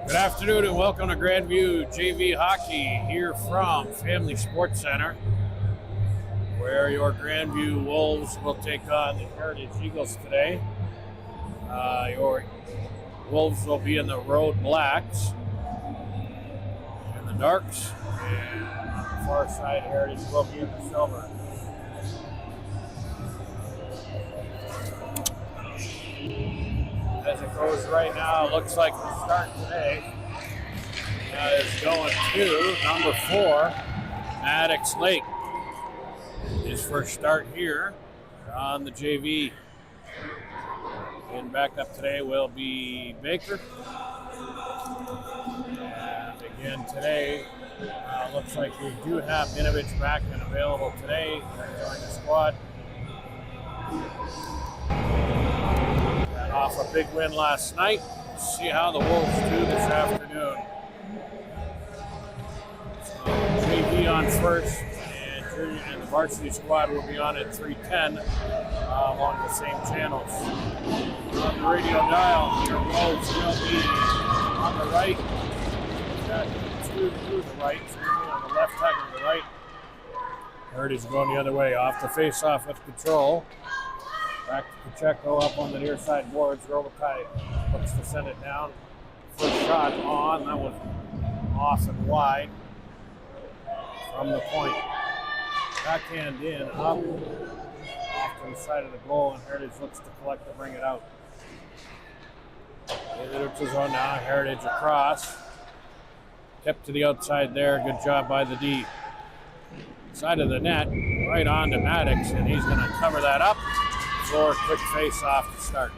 Good afternoon and welcome to Grandview JV Hockey here from Family Sports Center, where your Grandview Wolves will take on the Heritage Eagles today. Your Wolves will be in the Road Blacks and the Darks, and on the far side, Heritage will be in the Silver. As it goes right now, it looks like the start today is going to number 4, Maddox Lake. His first start here on the JV. And back up today will be Baker. And again today, looks like we do have Minovich back and available today to join the squad. Got off a big win last night. Let's see how the Wolves do this afternoon. So JV on first, and the varsity squad will be on at 3:10 along the same channels. On the radio dial, your Wolves will be on the right. Two to the right, on the left side to the right. Heritage going the other way, off the face-off with control. Back to Pacheco up on the near side boards. Robitaille looks to send it down. First shot on. That was off and wide from the point. Backhand in, up off to the side of the goal, and Heritage looks to collect to bring it out. It's his own now. Heritage across. Kept to the outside there. Good job by the D. Side of the net, right on to Maddox, and he's going to cover that up. For a quick face-off to start.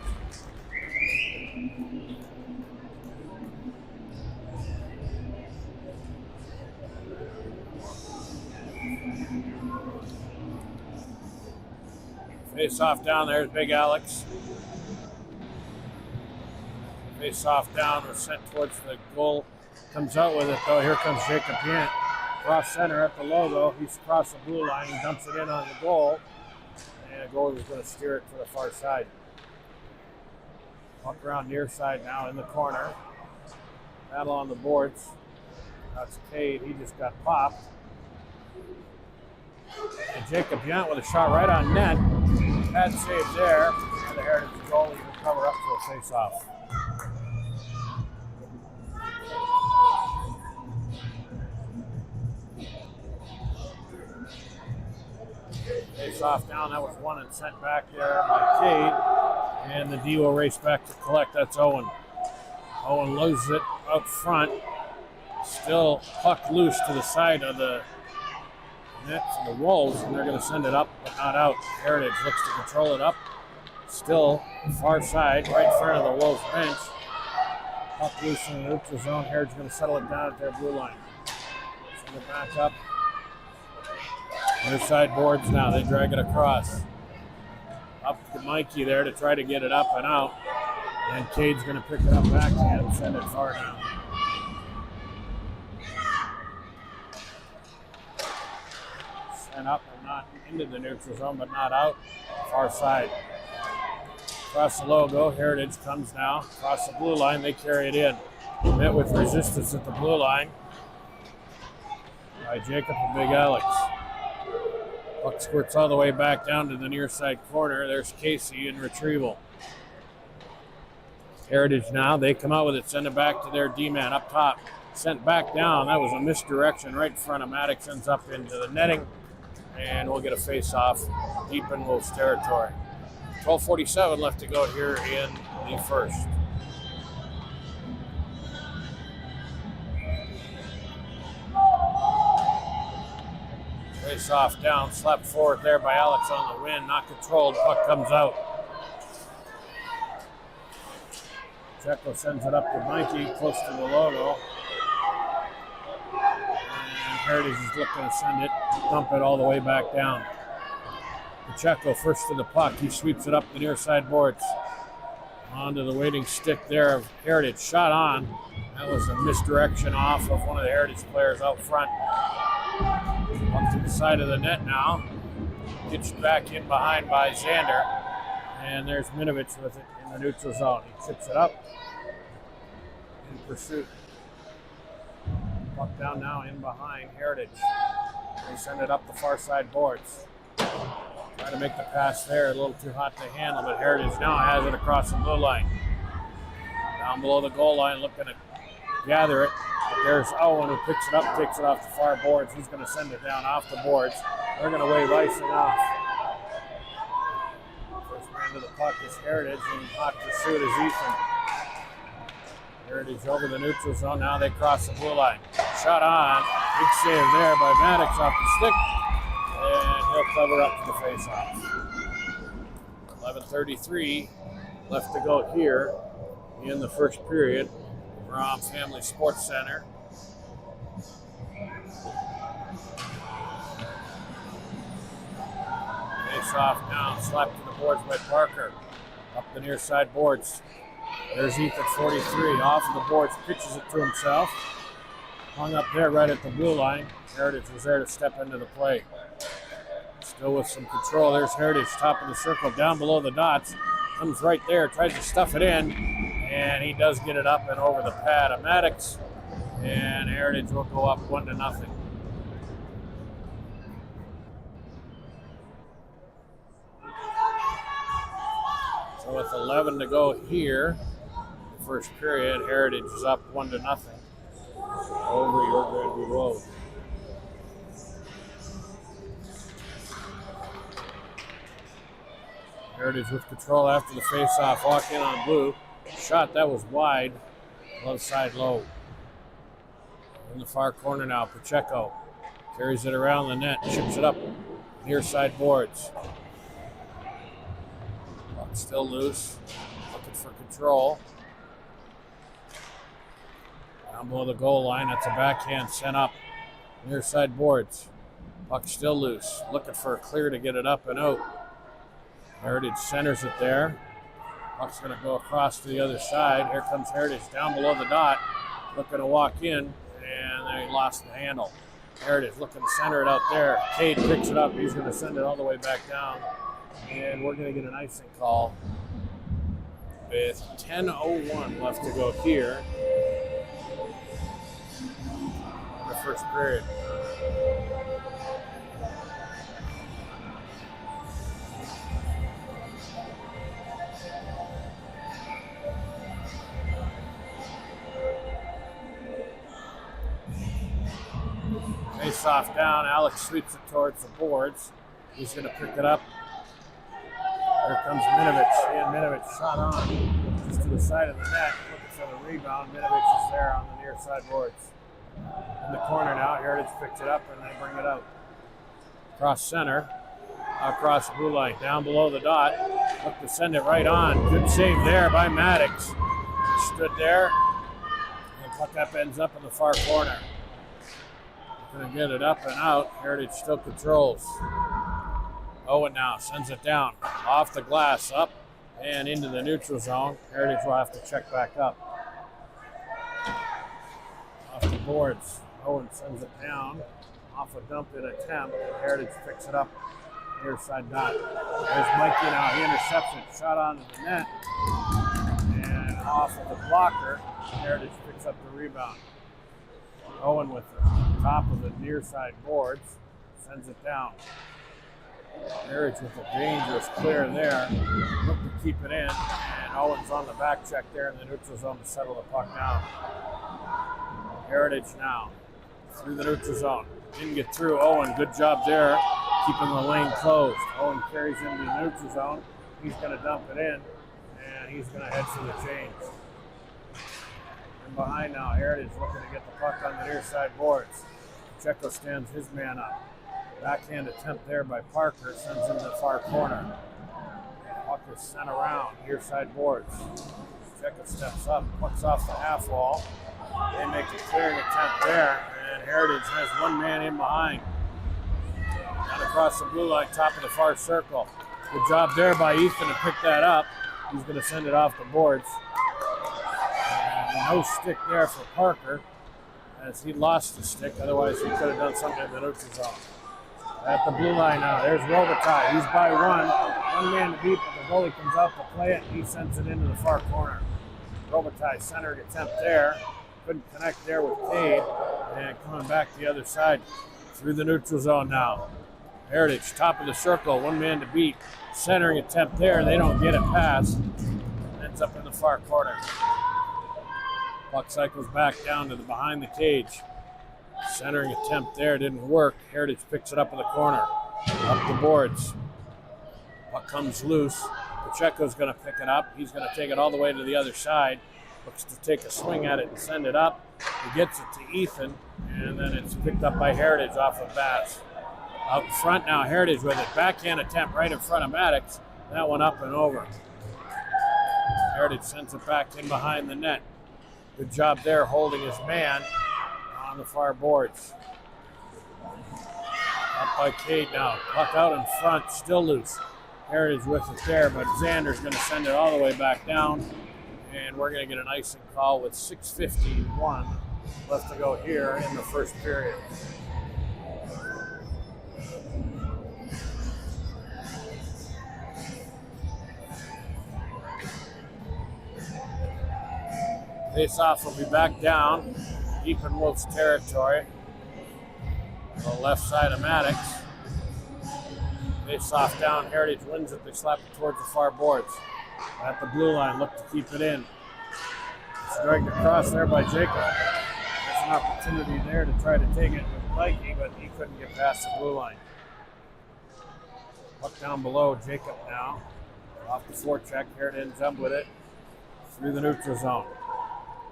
Face-off down, there's Big Alex. Face-off down, was sent towards the goal. Comes out with it though, here comes Jacob Yant. Cross center at the logo, he's across the blue line, he dumps it in on the goal. And the goalie is going to steer it to the far side. Walk around near side now in the corner. Battle on the boards. That's Cade. He just got popped. And Jacob Yant with a shot right on net. Bad save there. And the Heritage goalie will cover up for a face-off. Face off down, that was one and sent back there by Cade. And the D will race back to collect, that's Owen. Owen loses it up front. Still puck loose to the side of the net for the Wolves, and they're going to send it up, but not out. Heritage looks to control it up. Still far side, right in front of the Wolves bench. Puck loose in the neutral zone. Heritage going to settle it down at their blue line. Send it back up. Near side boards now, they drag it across. Up to Mikey there to try to get it up and out. And Cade's going to pick it up backhand and send it far down. Sent up and not into the neutral zone, but not out. Far side. Across the logo, Heritage comes now. Across the blue line, they carry it in. Met with resistance at the blue line by Jacob and Big Alex. Puck squirts all the way back down to the near side corner. There's Casey in retrieval. Heritage now, they come out with it, send it back to their D-man up top. Sent back down, that was a misdirection right in front of Maddox, ends up into the netting. And we'll get a face-off deep in Wolves territory. 12:47 left to go here in the first. Face off down, slapped forward there by Alex on the win, not controlled, puck comes out. Checo sends it up to Mikey, close to the logo. And Heritage is looking to send it, dump it all the way back down. Pacheco first to the puck, he sweeps it up the near side boards. Onto the waiting stick there of Heritage, shot on. That was a misdirection off of one of the Heritage players out front. Up to the side of the net now. Gets back in behind by Xander. And there's Minovich with it in the neutral zone. He chips it up. in pursuit. Puck down now in behind Heritage. They send it up the far side boards. Trying to make the pass there, a little too hot to handle, but Heritage now has it across the blue line. Down below the goal line, looking to gather it. But there's Owen who picks it up, takes it off the far boards. He's going to send it down off the boards. They're going to wave icing off. First man to the puck is Heritage, and hot pursuit is Ethan. Heritage over the neutral zone. Now they cross the blue line. Shot on. Big save there by Maddox off the stick. And he'll cover up to the faceoff. 11:33 left to go here in the first period from Family Sports Center. Face-off now, slapped to the boards by Parker. Up the near side boards. There's Ethan, 43, off of the boards, pitches it to himself. Hung up there right at the blue line. Heritage was there to step into the play. Still with some control. There's Heritage, top of the circle, down below the dots. Comes right there, tries to stuff it in, and he does get it up and over the pad of Maddox. And Heritage will go up 1-0. So with 11 to go here, the first period, Heritage is up 1-0 over your Grandview Road. Heritage with control after the face-off, walk in on blue. Shot that was wide, left side low. In the far corner now, Pacheco carries it around the net, chips it up near side boards. Puck still loose, looking for control. Down below the goal line, that's a backhand sent up near side boards. Puck still loose, looking for a clear to get it up and out. Heritage centers it there. Puck's going to go across to the other side. Here comes Heritage down below the dot, looking to walk in, and then he lost the handle. Heritage looking to center it out there. Cade picks it up. He's going to send it all the way back down, and we're going to get an icing call with 10:01 left to go here in the first period. Face-off down, Alex sweeps it towards the boards. He's going to pick it up. Here comes Minovich. And Minovich shot on just to the side of the net, looking for the rebound. Minovich is there on the near side boards. In the corner now, Heritage picks it up and they bring it out. Across center, across the blue line, down below the dot. Look to send it right on. Good save there by Maddox. Stood there, and puck up ends up in the far corner. Going to get it up and out. Heritage still controls. Owen now sends it down. Off the glass, up and into the neutral zone. Heritage will have to check back up. Off the boards. Owen sends it down. Off a dump in attempt. Heritage picks it up. Near side dot. There's Mikey now. He intercepts it. Shot onto the net. And off of the blocker. Heritage picks up the rebound. Owen with the top of the near side boards, sends it down. Heritage with a dangerous clear there, look to keep it in, and Owen's on the back check there in the neutral zone to settle the puck down. Heritage now through the neutral zone, didn't get through. Owen, good job there, keeping the lane closed. Owen carries into the neutral zone, he's going to dump it in, and he's going to head for the change. And behind now, Heritage looking to get the puck on the near side boards. Pacheco stands his man up. Backhand attempt there by Parker, sends him to the far corner. Puck is sent around, near side boards. Pacheco steps up, pucks off the half wall. They make a clearing attempt there, and Heritage has one man in behind. Down across the blue line, top of the far circle. Good job there by Ethan to pick that up. He's going to send it off the boards. No stick there for Parker, as he lost the stick. Otherwise, he could have done something in the neutral zone. At the blue line now, there's Robitaille. He's by one man to beat, but the goalie comes out to play it, and he sends it into the far corner. Robitaille centering attempt there. Couldn't connect there with Cade. And coming back the other side through the neutral zone now. Heritage, top of the circle, one man to beat. Centering attempt there. They don't get it past. Ends up in the far corner. Puck cycles back down to the behind the cage. Centering attempt there didn't work. Heritage picks it up in the corner. Up the boards. Puck comes loose. Pacheco's going to pick it up. He's going to take it all the way to the other side. Looks to take a swing at it and send it up. He gets it to Ethan, and then it's picked up by Heritage off of Bass. Out in front now, Heritage with it. Backhand attempt right in front of Maddox. That one up and over. Heritage sends it back in behind the net. Good job there holding his man on the far boards. Up by Cade now. Puck out in front, still loose. Heritage with it there, but Xander's going to send it all the way back down. And we're going to get an icing call with 6:51 left to go here in the first period. Face-off will be back down, deep in Wolf's territory. On the left side of Maddox. Face-off down, Heritage wins it. They slap it towards the far boards. At the blue line, look to keep it in. It's dragged across there by Jacob. There's an opportunity there to try to take it with Mikey, but he couldn't get past the blue line. Puck down below, Jacob now. Off the forecheck, Heritage ends up with it. Through the neutral zone.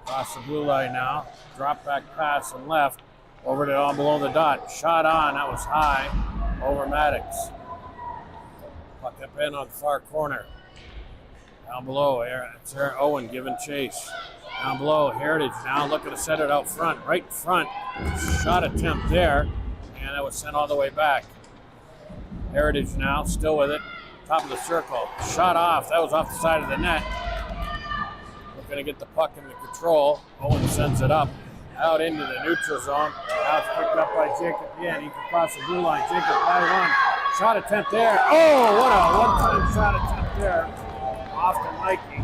Across the blue line now. Drop back pass and left. Over to all below the dot. Shot on, that was high. Over Maddox. Puck up in on the far corner. Down below, it's Owen giving chase. Down below, Heritage now looking to set it out front, right in front. Shot attempt there, and that was sent all the way back. Heritage now, still with it. Top of the circle, shot off. That was off the side of the net. We're going to get the puck into control. Owen sends it up, out into the neutral zone. Now it's picked up by Jacob again. He can cross the blue line. Jacob by one. Shot attempt there. Oh, what a one-time shot attempt there. Off to Mikey.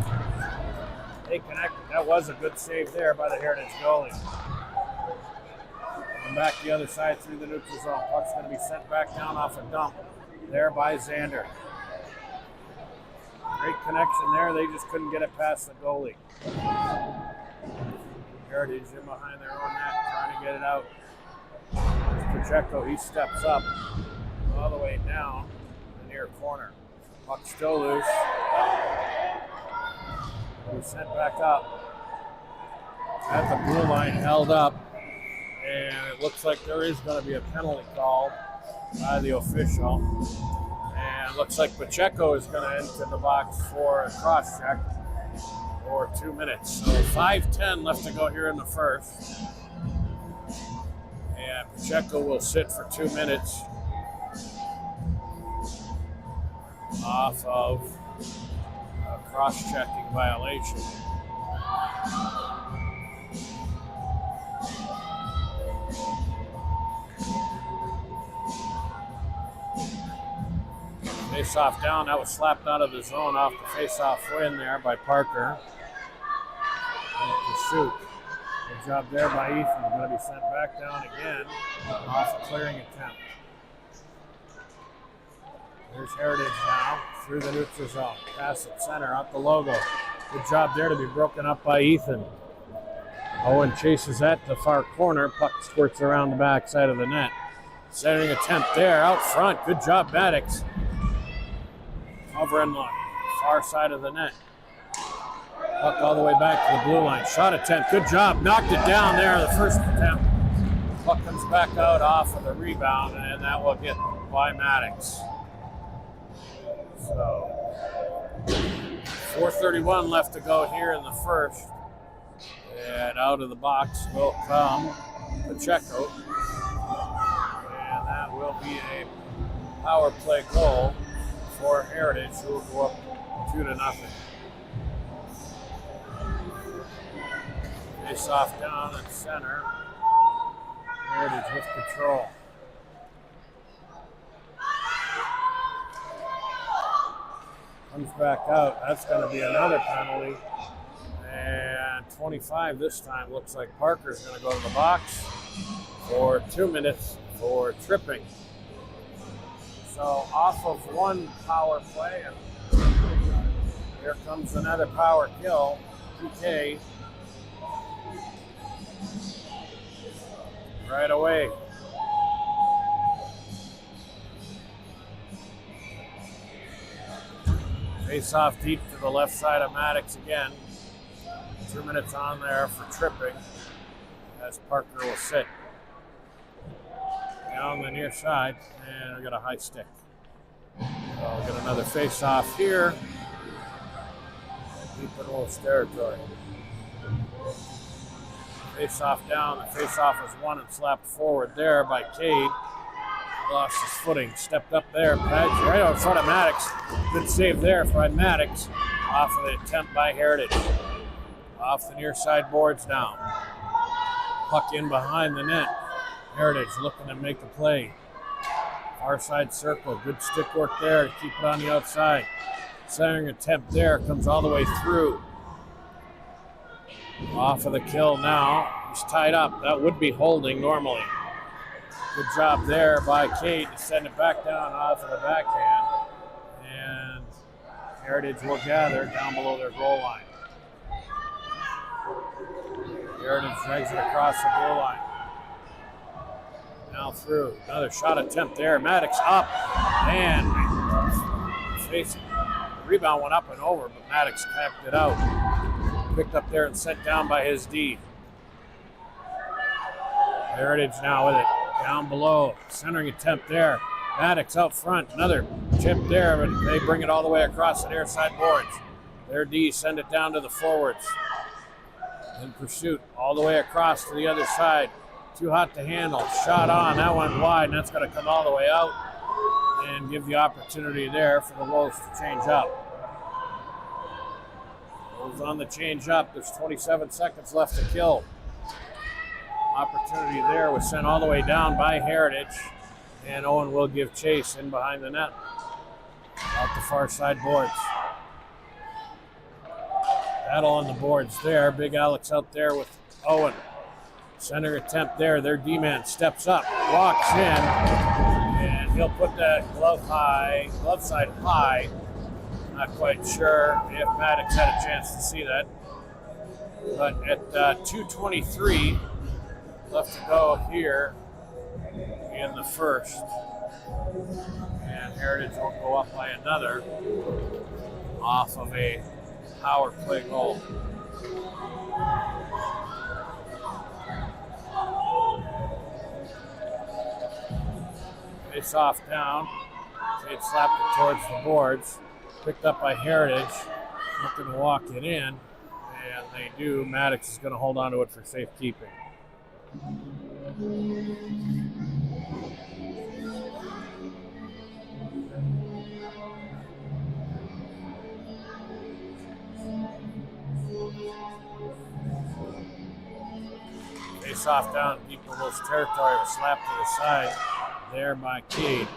They connected. That was a good save there by the Heritage goalie. And back the other side through the neutral zone. Puck's going to be sent back down off a dump there by Xander. Great connection there. They just couldn't get it past the goalie. Heritage in behind their own net, trying to get it out. There's Pacheco. He steps up all the way down the near corner. Puck still loose. He's sent back up. At the blue line, held up. And it looks like there is going to be a penalty called by the official. And it looks like Pacheco is going to enter the box for a cross-check for 2 minutes. So 5:10 left to go here in the first. And Pacheco will sit for 2 minutes off of a cross-checking violation. Face-off down, that was slapped out of the zone off the face-off win there by Parker. And pursuit. Good job there by Ethan. Going to be sent back down again off a clearing attempt. There's Heritage now through the neutral zone. Pass at center, out the logo. Good job there to be broken up by Ethan. Owen chases that to the far corner. Puck squirts around the back side of the net. Centering attempt there, out front. Good job, Maddox. Over in the far side of the net. Puck all the way back to the blue line. Shot attempt, good job. Knocked it down there, the first attempt. Puck comes back out off of the rebound, and that will get by Maddox. So, 4:31 left to go here in the first. And out of the box will come Pacheco. And that will be a power play goal for Heritage, who will go up 2-0. Face off down at center. Heritage with control. Comes back out. That's going to be another penalty. And 25 this time. Looks like Parker's going to go to the box for 2 minutes for tripping. So off of one power play, and here comes another power kill. PK right away. Face off deep to the left side of Maddox again. 2 minutes on there for tripping as Parker will sit down the near side, and we got a high stick. So we'll get another face off here. Deep in Wolves territory. Face off down. The face off was won and slapped forward there by Cade. Lost his footing, stepped up there. Right out in front of Maddox. Good save there for Maddox. Off of the attempt by Heritage. Off the near side boards now. Puck in behind the net. Heritage looking to make the play. Far side circle. Good stick work there to keep it on the outside. Centering attempt there. Comes all the way through. Off of the kill now. He's tied up. That would be holding normally. Good job there by Cade to send it back down off of the backhand. And Heritage will gather down below their goal line. Heritage drags it across the goal line. Now through. Another shot attempt there. Maddox up. And facing. Rebound went up and over, but Maddox kept it out. Picked up there and sent down by his D. Heritage now with it. Down below. Centering attempt there. Maddox out front. Another chip there, but they bring it all the way across the near side boards. Their D send it down to the forwards. In pursuit all the way across to the other side. Too hot to handle. Shot on. That went wide, and that's going to come all the way out and give the opportunity there for the Wolves to change up. Wolves on the change up. There's 27 seconds left to kill. Opportunity there was sent all the way down by Heritage, and Owen will give chase in behind the net. Out the far side boards. Battle on the boards there. Big Alex out there with Owen. Center attempt there. Their D-man steps up, walks in, and he'll put that glove side high. Not quite sure if Maddox had a chance to see that. But at 2:23 left to go here in the first. And Heritage will go up by another off of a power play goal. Face off down. Cade slapped it towards the boards. Picked up by Heritage. Looking to walk it in. And they do. Maddox is going to hold on to it for safekeeping. Face off down deep in Wolves territory. A slap to the side there by Cade.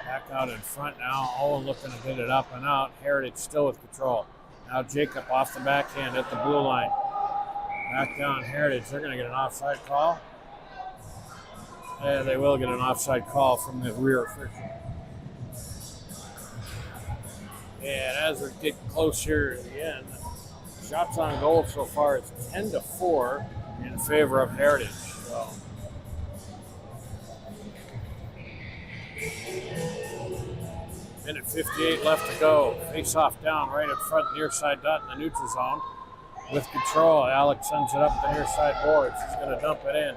Back out in front now. Owen looking to get it up and out. Heritage still with control. Now Jacob off the backhand at the blue line. Back down Heritage. They're going to get an offside call. Yeah, they will get an offside call from the rear official. And as we're getting close here at the end, shots on goal so far is 10-4 in favor of Heritage. So. Minute 58 left to go. Face off down right in front, near side dot in the neutral zone. With control, Alex sends it up the near side boards. He's going to dump it in.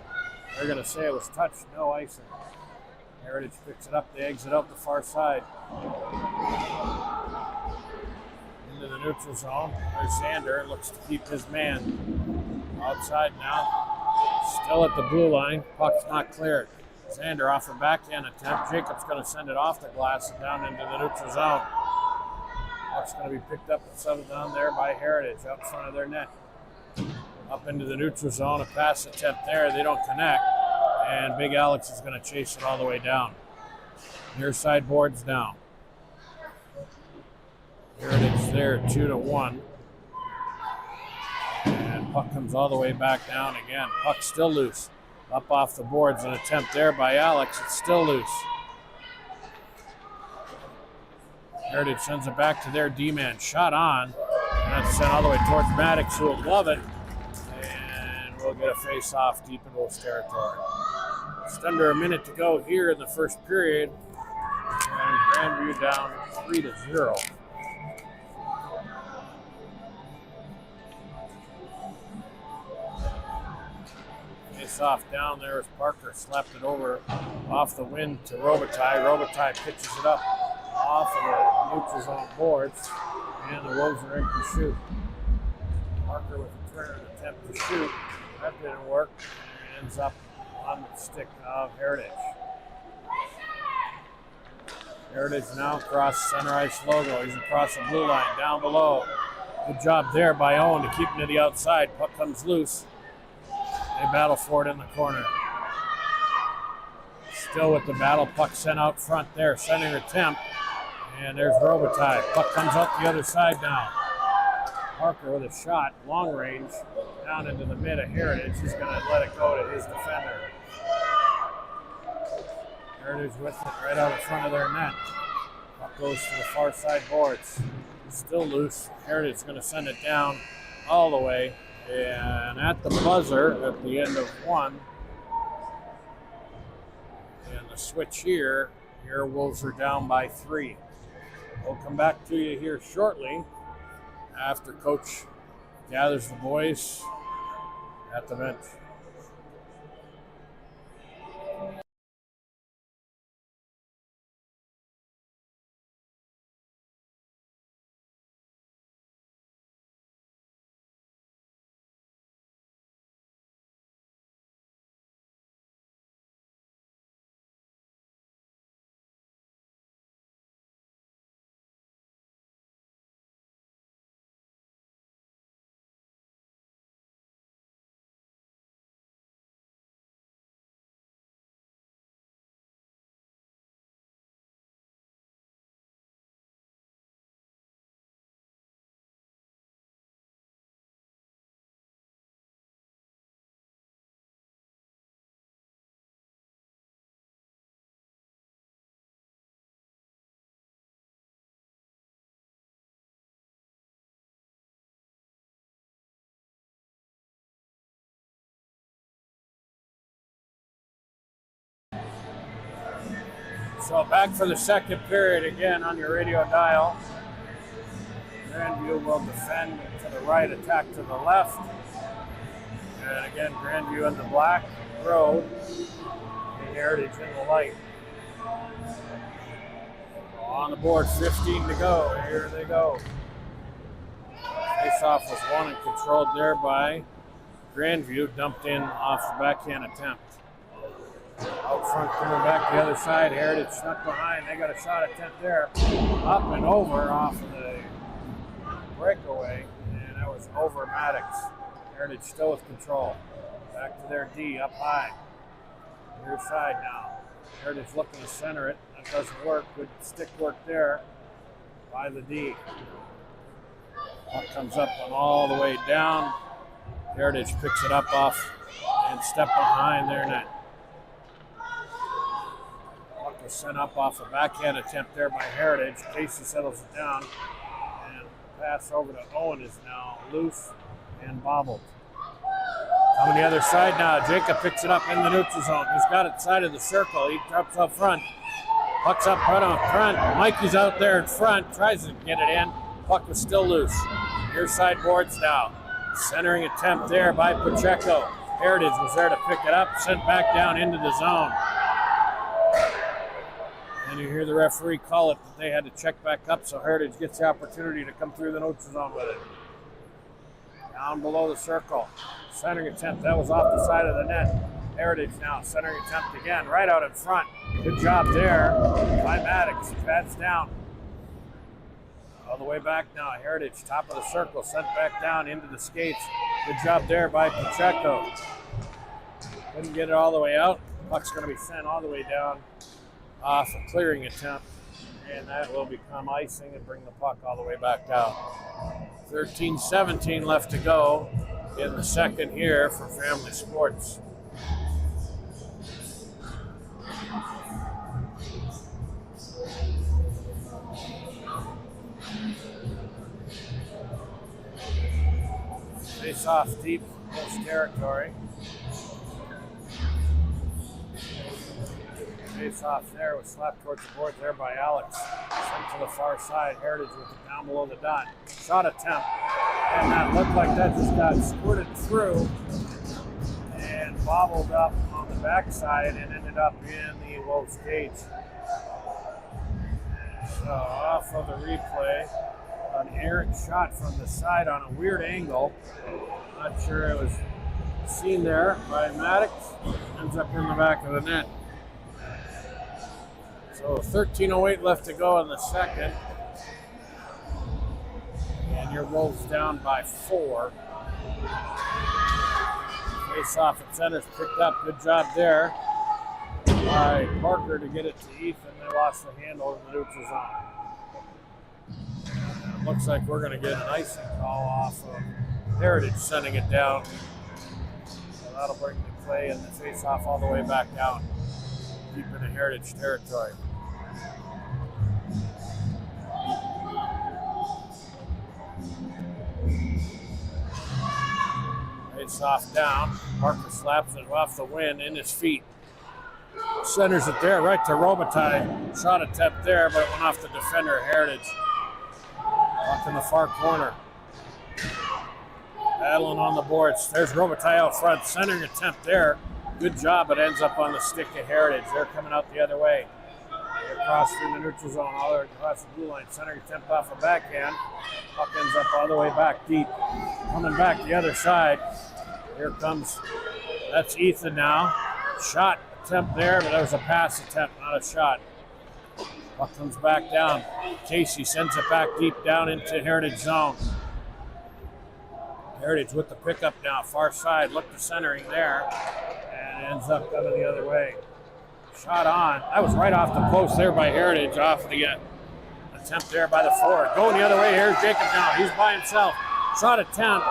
They're going to say it was touched, no icing. Heritage picks it up, they exit out the far side. Into the neutral zone. There's Xander, looks to keep his man outside now. Still at the blue line, puck's not cleared. Xander off a backhand attempt. Jacob's going to send it off the glass and down into the neutral zone. Puck's going to be picked up and settled down there by Heritage out in front of their net. Up into the neutral zone, a pass attempt there. They don't connect, and Big Alex is going to chase it all the way down. Near side boards down. Heritage there, 2-1. Puck comes all the way back down again. Puck still loose. Up off the boards, an attempt there by Alex. It's still loose. Heritage sends it back to their D-man. Shot on. And that's sent all the way towards Maddox, who will glove it. And we'll get a face-off deep in Wolves territory. Just under a minute to go here in the first period. And Grandview down 3-0. Face-off down there as Parker slapped it over off the wind to Robitaille. Robitaille pitches it up off of the neutral zone boards, and the Wolves are in pursuit. Parker with a turn attempt to shoot. That didn't work. And ends up on the stick of Heritage. Heritage now across center ice logo. He's across the blue line, down below. Good job there by Owen to keep him to the outside. Puck comes loose. They battle for it in the corner. Still with the battle, puck sent out front there. Center attempt. And there's Robitaille. Puck comes up the other side now. Parker with a shot, long range, down into the mid of Heritage. He's going to let it go to his defender. Heritage with it right out in front of their net. Puck goes to the far side boards. Still loose. Heritage is going to send it down all the way. And at the buzzer, at the end of one, and the switch here Wolves are down by 3. We'll come back to you here shortly after Coach gathers the boys at the bench. So back for the second period again on your radio dial. Grandview will defend to the right, attack to the left. And again, Grandview in the black road, and Heritage in the light. On the board, 15 to go. Here they go. Face-off was won and controlled there by Grandview, dumped in off the backhand attempt. Out front, coming back the other side. Heritage snuck behind. They got a shot attempt there. Up and over off of the breakaway. And that was over Maddox. Heritage still with control. Back to their D, up high. Near side now. Heritage looking to center it. That doesn't work. Good stick work there by the D. Puck comes up and all the way down. Heritage picks it up off and step behind their net. Puck was sent up off a backhand attempt there by Heritage. Casey settles it down. And pass over to Owen is now loose and bobbled. Coming the other side now. Jacob picks it up in the neutral zone. He's got it side of the circle. He drops up front. Puck's up front on front. Mikey's out there in front. Tries to get it in. Puck was still loose. Near side boards now. Centering attempt there by Pacheco. Heritage was there to pick it up. Sent back down into the zone. And you hear the referee call it that they had to check back up, so Heritage gets the opportunity to come through the neutral zone with it. Down below the circle. Centering attempt. That was off the side of the net. Heritage now. Centering attempt again. Right out in front. Good job there by Maddox. Bats down. All the way back now. Heritage, top of the circle. Sent back down into the skates. Good job there by Pacheco. Couldn't get it all the way out. Puck's going to be sent all the way down off a clearing attempt. And that will become icing and bring the puck all the way back down. 13-17 left to go in the second here for Family Sports. Face off deep Wolves territory. Face off there was slapped towards the board there by Alex. Sent to the far side. Heritage with it down below the dot. Shot attempt. And that looked like that just got squirted through and bobbled up on the backside and ended up in the Wolves cage. So off of the replay, an errant shot from the side on a weird angle. Not sure it was seen there by Maddox. Ends up in the back of the net. So 13:08 left to go in the second. And your Wolves down by 4. Face off at center's picked up. Good job there by Parker to get it to Ethan. They lost the handle in the neutral zone. And it looks like we're going to get an icing call off of Heritage sending it down. So that'll bring the play and the face off all the way back down, deep into Heritage territory. Face off down. Parker slaps it off the wind in his feet. Centers it there, right to Robitaille. Shot attempt there, but it went off the defender, Heritage. Up in the far corner. Battling on the boards. There's Robitaille out front. Centering attempt there. Good job, but ends up on the stick of Heritage. They're coming out the other way. They're across through the neutral zone, all the way across the blue line. Centering attempt off a backhand. Puck ends up all the way back deep. Coming back the other side. Here comes, that's Ethan now. Shot attempt there, but that was a pass attempt, not a shot. Puck comes back down. Casey sends it back deep down into Heritage zone. Heritage with the pickup now, far side. Look to centering there, and ends up coming the other way. Shot on. That was right off the post there by Heritage, off the attempt there by the forward. Going the other way, here's Jacob now. He's by himself. Shot attempt.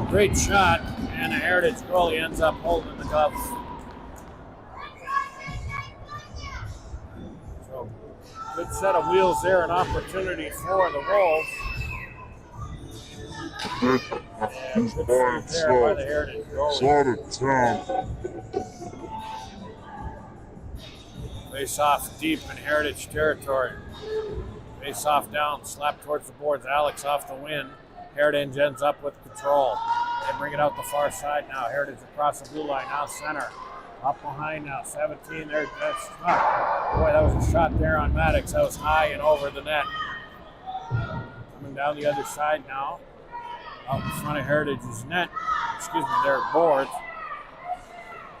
Great shot, and the Heritage goalie ends up holding the gloves. So, good set of wheels there, an opportunity for the Wolves. And good save there by the Heritage goalie. Face off deep in Heritage territory. Face off down, slap towards the boards. Alex off the win. Heritage ends up with control. They bring it out the far side now. Heritage across the blue line, now center. Up behind now, 17 there. That's stuck. Boy, that was a shot there on Maddox. That was high and over the net. Coming down the other side now. Out in front of Heritage's net. Excuse me, their boards.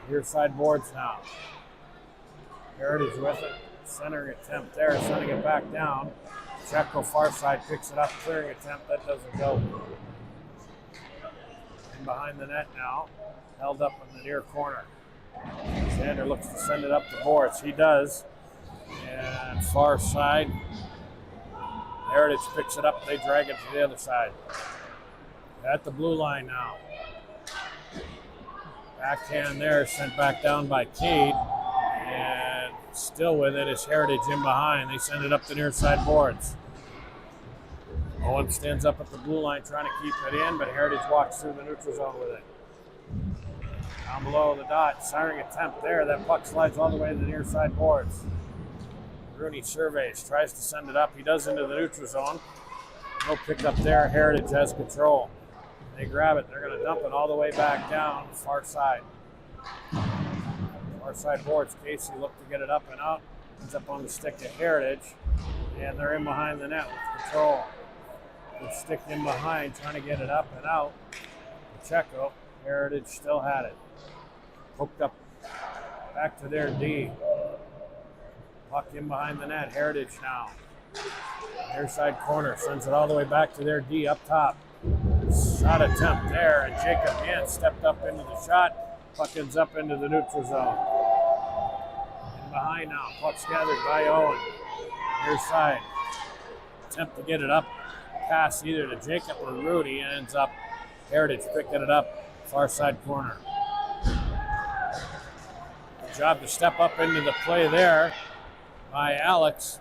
Near side boards now. Heritage with it. Centering attempt there, sending it back down. Checo far side picks it up, clearing attempt. That doesn't go. In behind the net now. Held up in the near corner. Sander looks to send it up the boards. He does. And far side. Heritage picks it up. They drag it to the other side. At the blue line now. Backhand there, sent back down by Cade. And still with it is Heritage in behind. They send it up the near side boards. Owen stands up at the blue line trying to keep it in, but Heritage walks through the neutral zone with it. Down below the dot, siring attempt there. That puck slides all the way to the near side boards. Rooney surveys, tries to send it up. He does into the neutral zone. No pickup there. Heritage has control. They grab it. They're going to dump it all the way back down, far side. Far side boards. Casey looked to get it up and out. Ends up on the stick to Heritage. And they're in behind the net with control. They stick in behind, trying to get it up and out. Checo. Heritage still had it. Hooked up back to their D. Puck in behind the net. Heritage now. Near side corner. Sends it all the way back to their D up top. Shot attempt there, and Jacob Gant stepped up into the shot. Puck ends up into the neutral zone. In behind now. Puck's gathered by Owen. Near side. Attempt to get it up. Pass either to Jacob or Rudy, and ends up Heritage picking it up, far side corner. Good job to step up into the play there by Alex.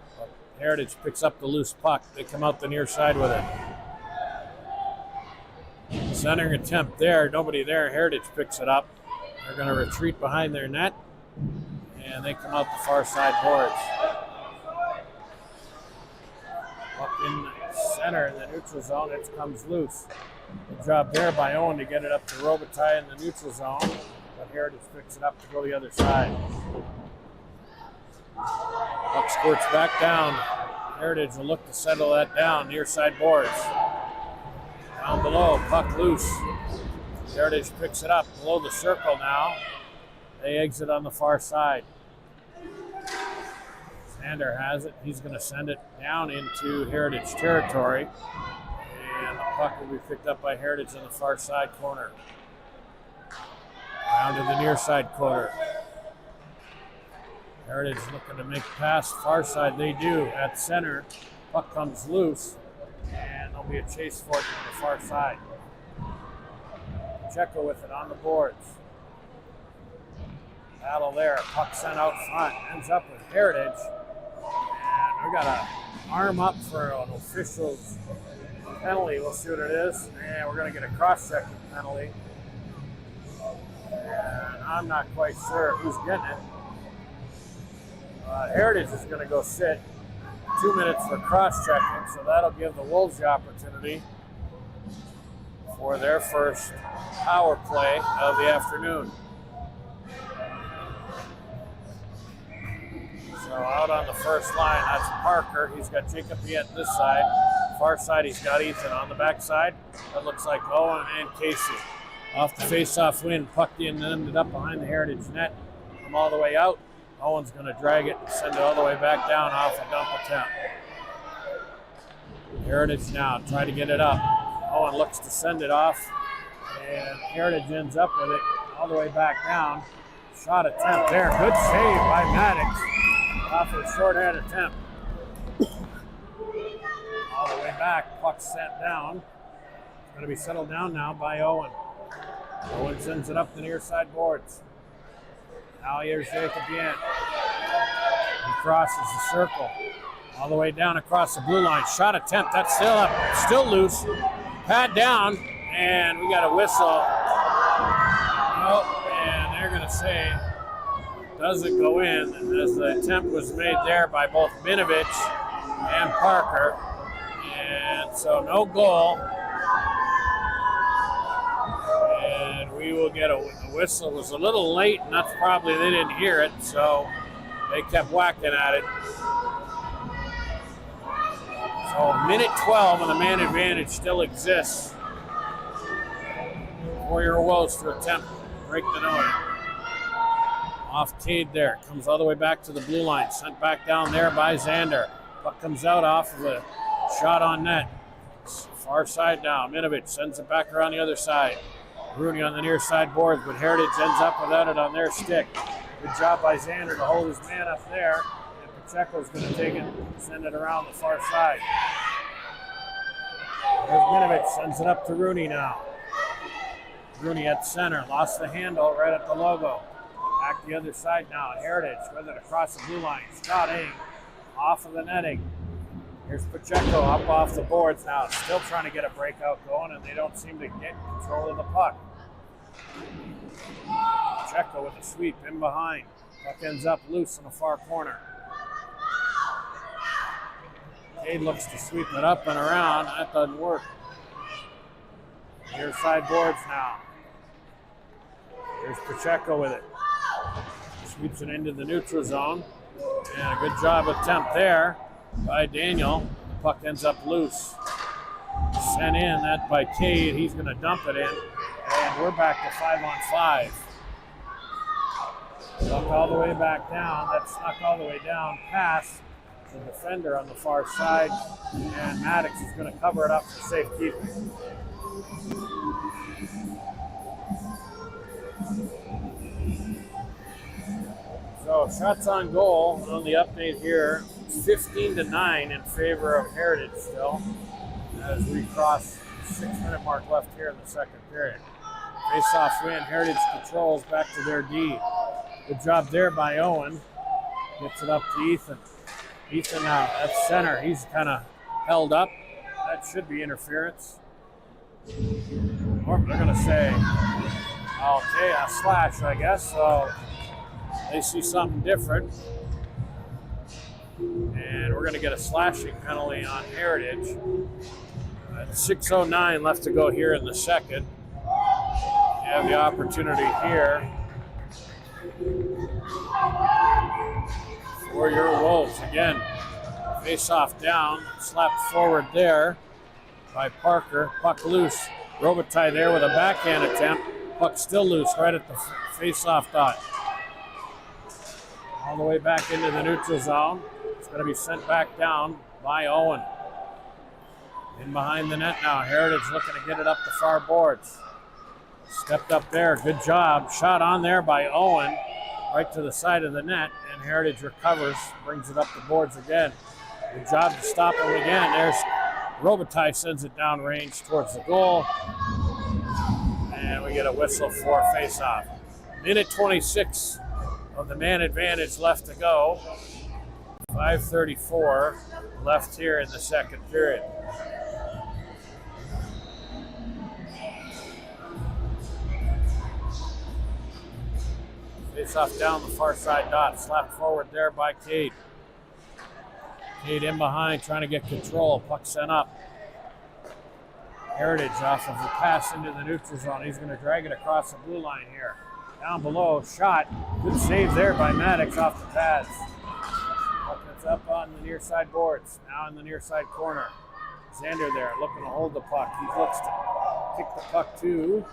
Heritage picks up the loose puck. They come out the near side with it. Centering attempt there, nobody there. Heritage picks it up. They're going to retreat behind their net, and they come out the far side boards. Up in center in the neutral zone, it comes loose. Good job there by Owen to get it up to Robitaille in the neutral zone, but Heritage picks it up to go the other side. Puck squirts back down. Heritage will look to settle that down, near side boards. Down below, puck loose. Heritage picks it up below the circle now. They exit on the far side. Sander has it. He's going to send it down into Heritage territory. And the puck will be picked up by Heritage on the far side corner. Down to the near side corner. Heritage looking to make a pass far side. They do at center. Puck comes loose. And there'll be a chase for it on the far side. Checo with it on the boards. Battle there. Puck sent out front. Ends up with Heritage. And we got an arm up for an official's penalty. We'll see what it is. And we're going to get a cross-checking penalty. And I'm not quite sure who's getting it. Heritage is going to go sit 2 minutes for cross-checking, so that'll give the Wolves the opportunity for their first power play of the afternoon. So out on the first line, that's Parker. He's got Jacob Piet this side. Far side, he's got Ethan. On the back side, that looks like Owen and Casey. Off the face-off win, pucked in and ended up behind the Heritage net. From all the way out, Owen's going to drag it and send it all the way back down off a dump attempt. Heritage now, try to get it up. Owen looks to send it off, and Heritage ends up with it all the way back down. Shot attempt there. Good save by Maddox off a shorthand attempt. All the way back, puck set down. It's going to be settled down now by Owen. Owen sends it up the near side boards. Now here's Jacob Yant. He crosses the circle. All the way down across the blue line. Shot attempt, that's still up, still loose. Pad down, and we got a whistle. Oh, and they're going to say, doesn't go in, as the attempt was made there by both Minovich and Parker. And so no goal. And we will get a whistle. It was a little late, and that's probably they didn't hear it, so they kept whacking at it. So minute 12 and the man advantage still exists for your Wolves to attempt to break the noise. Off Cade there, comes all the way back to the blue line, sent back down there by Xander. Puck comes out off of a shot on net. Far side now, Minovich sends it back around the other side. Rooney on the near side boards, but Heritage ends up without it on their stick. Good job by Xander to hold his man up there. And Pacheco's going to take it and send it around the far side. There's Minovich, sends it up to Rooney now. Rooney at center, lost the handle right at the logo. Back the other side now. Heritage with it across the blue line. Scott A. off of the netting. Here's Pacheco up off the boards now. Still trying to get a breakout going, and they don't seem to get control of the puck. Pacheco with a sweep in behind. Puck ends up loose in the far corner. Cade looks to sweep it up and around. That doesn't work. Near side boards now. Here's Pacheco with it. Sweeps it into the neutral zone. And a good job attempt there by Daniel. The puck ends up loose. Sent in, that by Cade. He's going to dump it in. And we're back to 5-on-5. Snuck all the way back down. That snuck all the way down past the defender on the far side. And Maddox is going to cover it up for safekeeping. So shots on goal on the update here, 15-9 in favor of Heritage still as we cross 6-minute mark left here in the second period. Face-off win. Heritage controls back to their D. Good job there by Owen. Gets it up to Ethan. Ethan now at center. He's kind of held up. That should be interference. Or they're going to say, okay, a slash, I guess. So they see something different. And we're going to get a slashing penalty on Heritage. 6:09 left to go here in the second. You have the opportunity here for your Wolves. Again, face-off down, slapped forward there by Parker. Puck loose. Robitaille there with a backhand attempt. Puck still loose right at the face-off dot. All the way back into the neutral zone. It's going to be sent back down by Owen. In behind the net now. Heritage looking to get it up the far boards. Stepped up there. Good job. Shot on there by Owen. Right to the side of the net. And Heritage recovers. Brings it up the boards again. Good job to stop him again. There's Robitaille, sends it down range towards the goal. And we get a whistle for face-off. Minute 26 of the man advantage left to go. 5:34 left here in the second period. Face-off down the far side dot. Slapped forward there by Cade. Cade in behind, trying to get control. Puck sent up. Heritage off of the pass into the neutral zone. He's going to drag it across the blue line here. Down below, shot. Good save there by Maddox off the pads. Puck that's up on the near side boards. Now in the near side corner. Xander there looking to hold the puck. He looks to kick the puck to.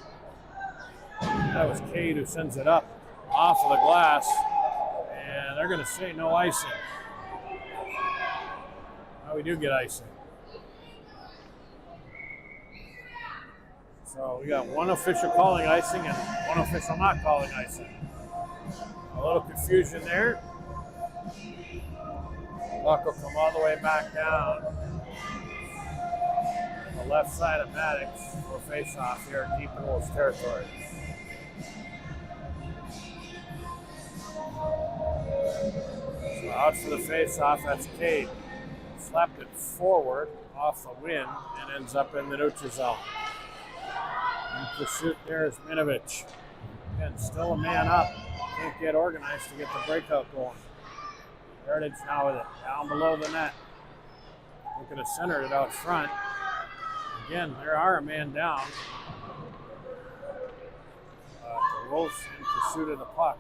That was Cade who sends it up off of the glass. And they're going to say no icing. Oh, we do get icing. So we got one official calling icing and one official not calling icing. A little confusion there. Puck will come all the way back down. The left side of Maddox for face-off here in Deep Wolves territory. So out for the face-off, that's Cade. Slapped it forward off the win and ends up in the neutral zone. In pursuit there is Minovich. Again, still a man up. Can't get organized to get the breakout going. Heritage now with it. Down below the net. Looking to center it out front. Again, there are a man down. The Wolves in pursuit of the puck.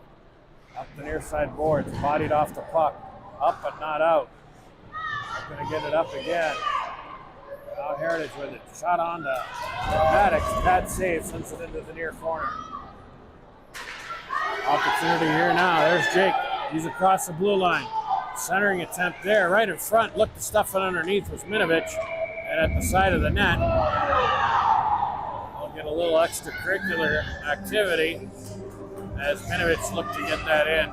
Up the near side boards. Bodied off the puck. Up but not out. Going to get it up again. Now Heritage with it. Shot on to Maddox. Bad save, sends it into the near corner. Opportunity here now. There's Jake. He's across the blue line. Centering attempt there, right in front. Look, the stuff underneath was Minovich. And at the side of the net, we'll get a little extracurricular activity as Minovich looked to get that in.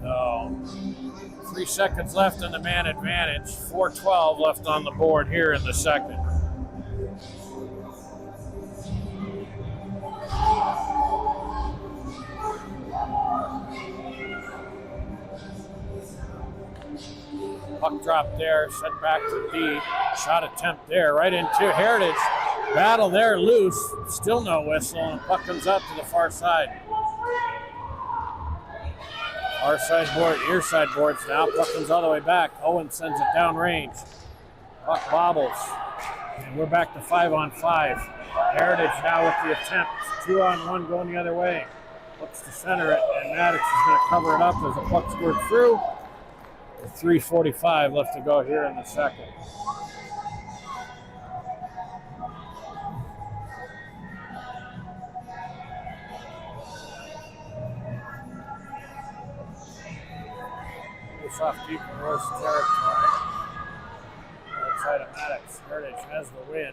So 3 seconds left in the man advantage. 4:12 left on the board here in the second. Puck drop there, sent back to D. Shot attempt there, right into Heritage. Battle there, loose. Still no whistle, and puck comes out to the far side. Far side board, near side boards now. Puck comes all the way back. Owen sends it down range. Puck bobbles. And we're back to 5-on-5. Heritage now with the attempt. 2-on-1 going the other way. Looks to center it, and Maddox is going to cover it up as the puck squirts through. With 3:45 left to go here in the second. Off deep in Rose territory. Outside of Maddox. Heritage has the win.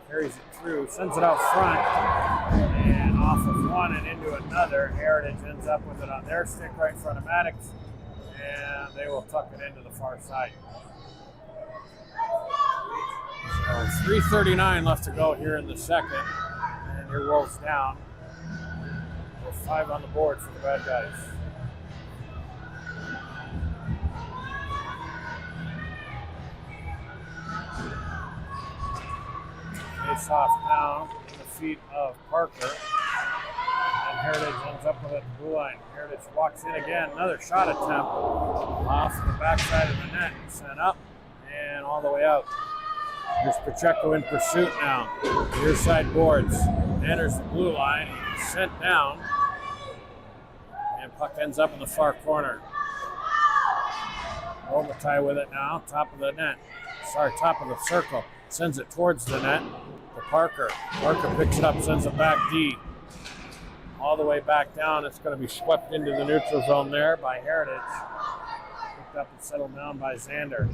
Carries it through. Sends it out front. And off of one and into another. Heritage ends up with it on their stick right in front of Maddox. And they will tuck it into the far side. 3:39 left to go here in the second. And your Wolves down. With 5 on the board for the bad guys. Face off down in the feet of Parker. And Heritage ends up with it at the blue line. Heritage walks in again. Another shot attempt off the backside of the net. Sent up and all the way out. Here's Pacheco in pursuit now. Near side boards. Enters the blue line. Sent down. And puck ends up in the far corner. Robitaille with it now. Top of the net. Sorry, top of the circle. Sends it towards the net to Parker. Parker picks it up, sends it back D. All the way back down. It's going to be swept into the neutral zone there by Heritage. Picked up and settled down by Xander.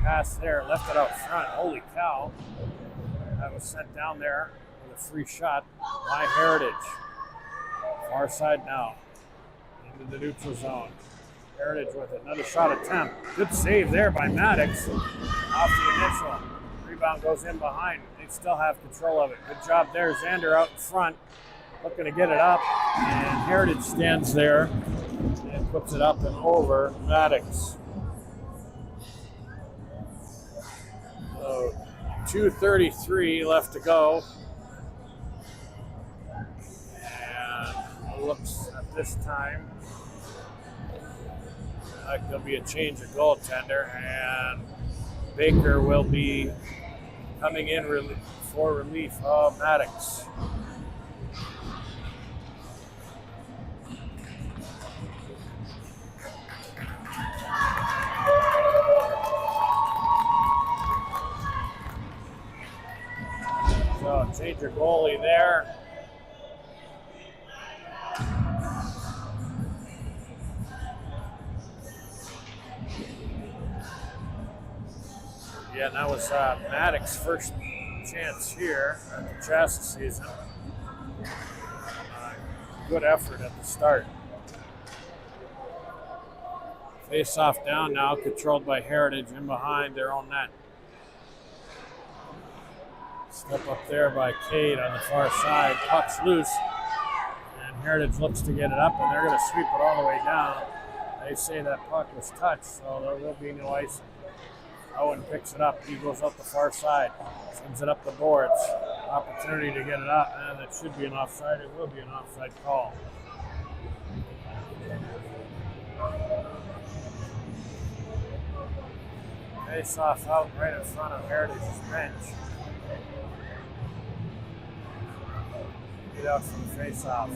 Pass there, left it out front. Holy cow. That was sent down there with a free shot by Heritage. Far side now. Into the neutral zone. Heritage with it. Another shot attempt. Good save there by Maddox. Off the initial. Rebound goes in behind. They still have control of it. Good job there. Xander out in front. Looking to get it up. And Heritage stands there and puts it up and over Maddox. So 2:33 left to go. And it looks at this time like there'll be a change of goaltender, and Baker will be coming in for relief of Maddox. So change your goalie there. Yeah, that was Maddox's first chance here at the Chaska season. Good effort at the start. Face off down now, controlled by Heritage in behind their own net. Step up there by Cade on the far side. Puck's loose, and Heritage looks to get it up, and they're going to sweep it all the way down. They say that puck was touched, so there will be no icing. Owen picks it up. He goes up the far side. Sends it up the boards. Opportunity to get it up, and it should be an offside. It will be an offside call. Face off out right in front of Heritage's bench. Get out from the face off.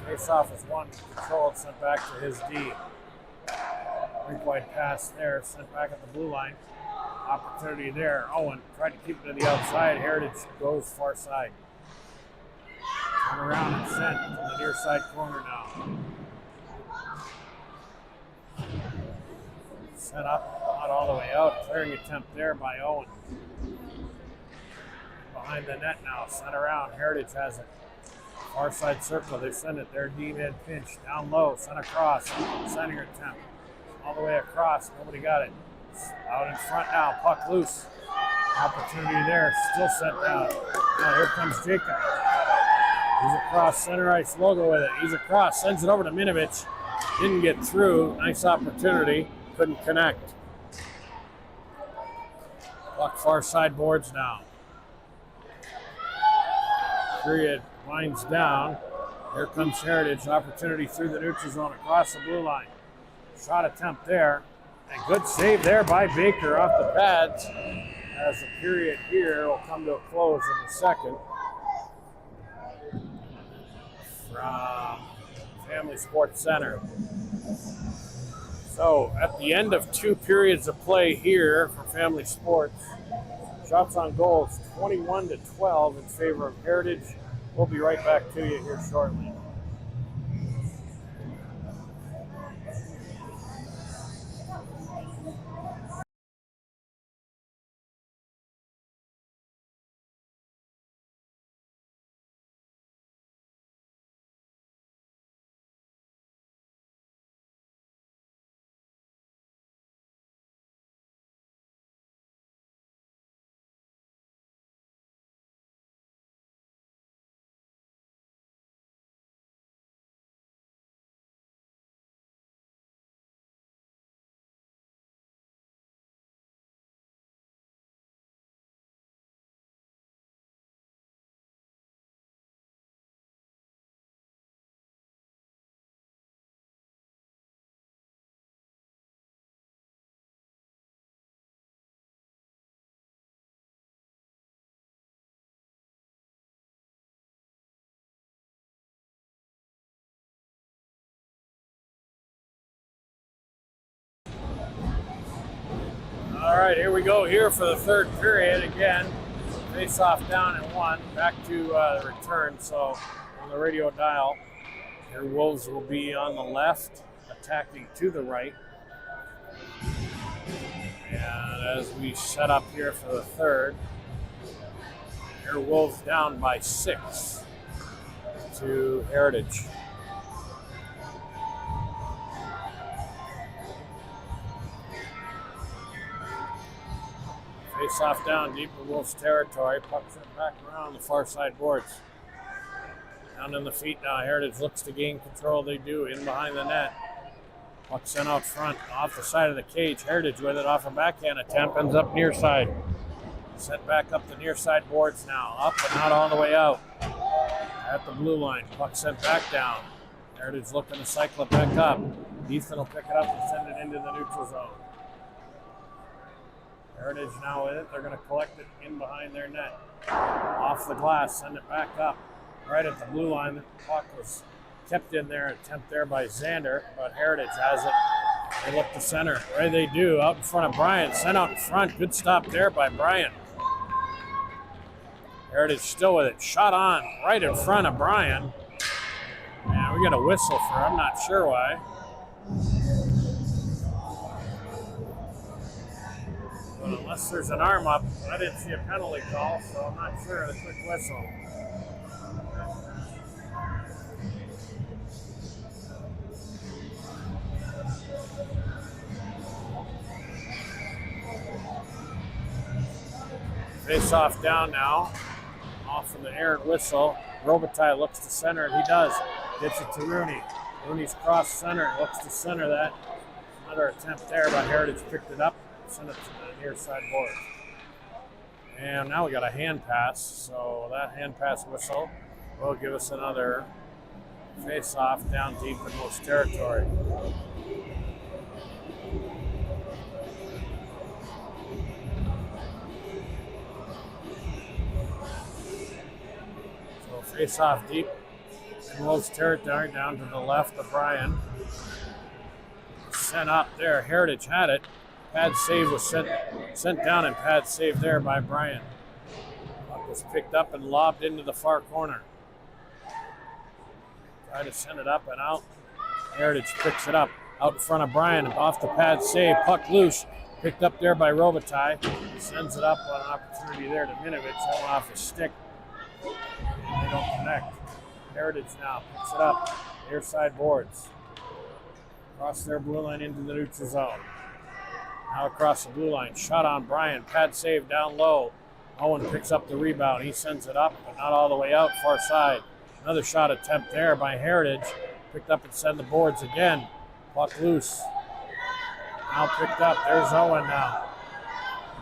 Face off is one controlled, sent back to his D. Rink wide pass there, sent back at the blue line. Opportunity there. Owen tried to keep it to the outside. Heritage goes far side. Turn around and sent to the near side corner now. Set up, not all the way out. Clearing attempt there by Owen. Behind the net now, sent around. Heritage has it. Far side circle, they send it. Their D-man pinch, down low, sent across. Center attempt. All the way across, nobody got it. Out in front now, puck loose. Opportunity there, still sent down. Now here comes Jacob. He's across, center ice logo with it. He's across, sends it over to Minovich. Didn't get through, nice opportunity, couldn't connect. Puck far side boards now. Period winds down. Here comes Heritage, opportunity through the neutral zone across the blue line. Shot attempt there, and good save there by Baker off the pads as the period here will come to a close in the second. From Family Sports Center. So at the end of 2 periods of play here for Family Sports, shots on goals 21-12 in favor of Heritage. We'll be right back to you here shortly. right, here we go here for the third period again. Face off down and 1. Back to the return. So on the radio dial, your Wolves will be on the left, attacking to the right. And as we set up here for the third, your Wolves down by 6 to Heritage. Face off down deep in Wolves territory. Puck sent back around the far side boards. Down in the feet now. Heritage looks to gain control. They do in behind the net. Puck sent out front off the side of the cage. Heritage with it off a backhand attempt. Ends up near side. Sent back up the near side boards now. Up but not all the way out. At the blue line. Puck sent back down. Heritage looking to cycle it back up. Ethan will pick it up and send it into the neutral zone. Heritage now with it. They're going to collect it in behind their net. Off the glass, send it back up. Right at the blue line. The puck was kept in there. Attempt there by Xander, but Heritage has it. They look to center. Right they do. Out in front of Bryan. Sent out in front. Good stop there by Bryan. Heritage still with it. Shot on right in front of Bryan. And we got a whistle for I'm not sure why. But unless there's an arm up, I didn't see a penalty call, so I'm not sure of the quick whistle. Face off down now. Off of the errant whistle. Robitaille looks to center, and he does. Gets it to Rooney. Rooney's cross center, looks to center that. Another attempt there, but Heritage picked it up. Send it to the near side board. And now we got a hand pass, so that hand pass whistle will give us another face-off down deep in Wolves territory. So face-off deep in Wolves territory down to the left of Bryan. Sent up there, Heritage had it. Pad save was sent down and pad save there by Bryan. Puck was picked up and lobbed into the far corner. Tried to send it up and out. Heritage picks it up out in front of Bryan. Off the pad save. Puck loose. Picked up there by Robitaille. Sends it up on an opportunity there to Minovich. That went off his stick. And they don't connect. Heritage now picks it up. Near side boards. Across their blue line into the neutral zone. Now across the blue line, shot on Bryan, pad save down low. Owen picks up the rebound. He sends it up, but not all the way out, far side. Another shot attempt there by Heritage. Picked up and send the boards again. Puck loose. Now picked up. There's Owen now.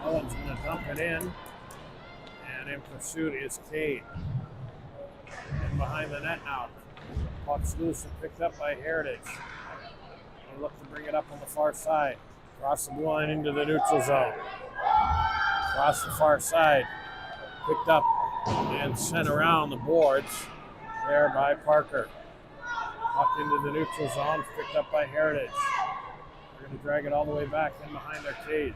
Owen's going to dump it in. And in pursuit is Cade. In behind the net now. Puck's loose and picked up by Heritage. They look to bring it up on the far side. Across the blue line into the neutral zone. Across the far side. Picked up and sent around the boards there by Parker. Puck into the neutral zone. Picked up by Heritage. They're going to drag it all the way back in behind their cage.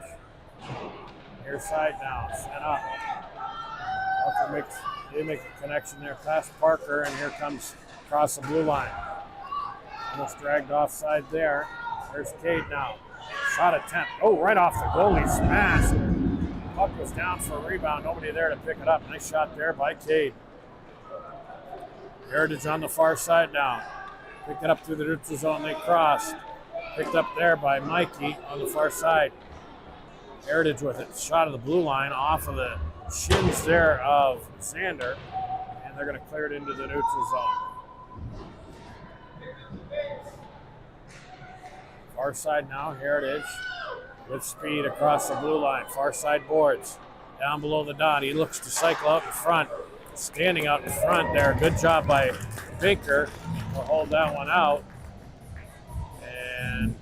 Near side now. Sent up. Parker they make a connection there past Parker, and here comes across the blue line. Almost dragged offside there. There's Cade now. Shot attempt. Oh, right off the goalie. Smash. Puck was down for a rebound. Nobody there to pick it up. Nice shot there by Cade. Heritage on the far side now. Picked it up through the neutral zone. They crossed. Picked up there by Mikey on the far side. Heritage with it. Shot of the blue line off of the shins there of Xander. And they're going to clear it into the neutral zone. Far side now, Heritage with speed across the blue line. Far side boards. Down below the dot. He looks to cycle out in front. Standing out in front there. Good job by Baker to hold that one out. And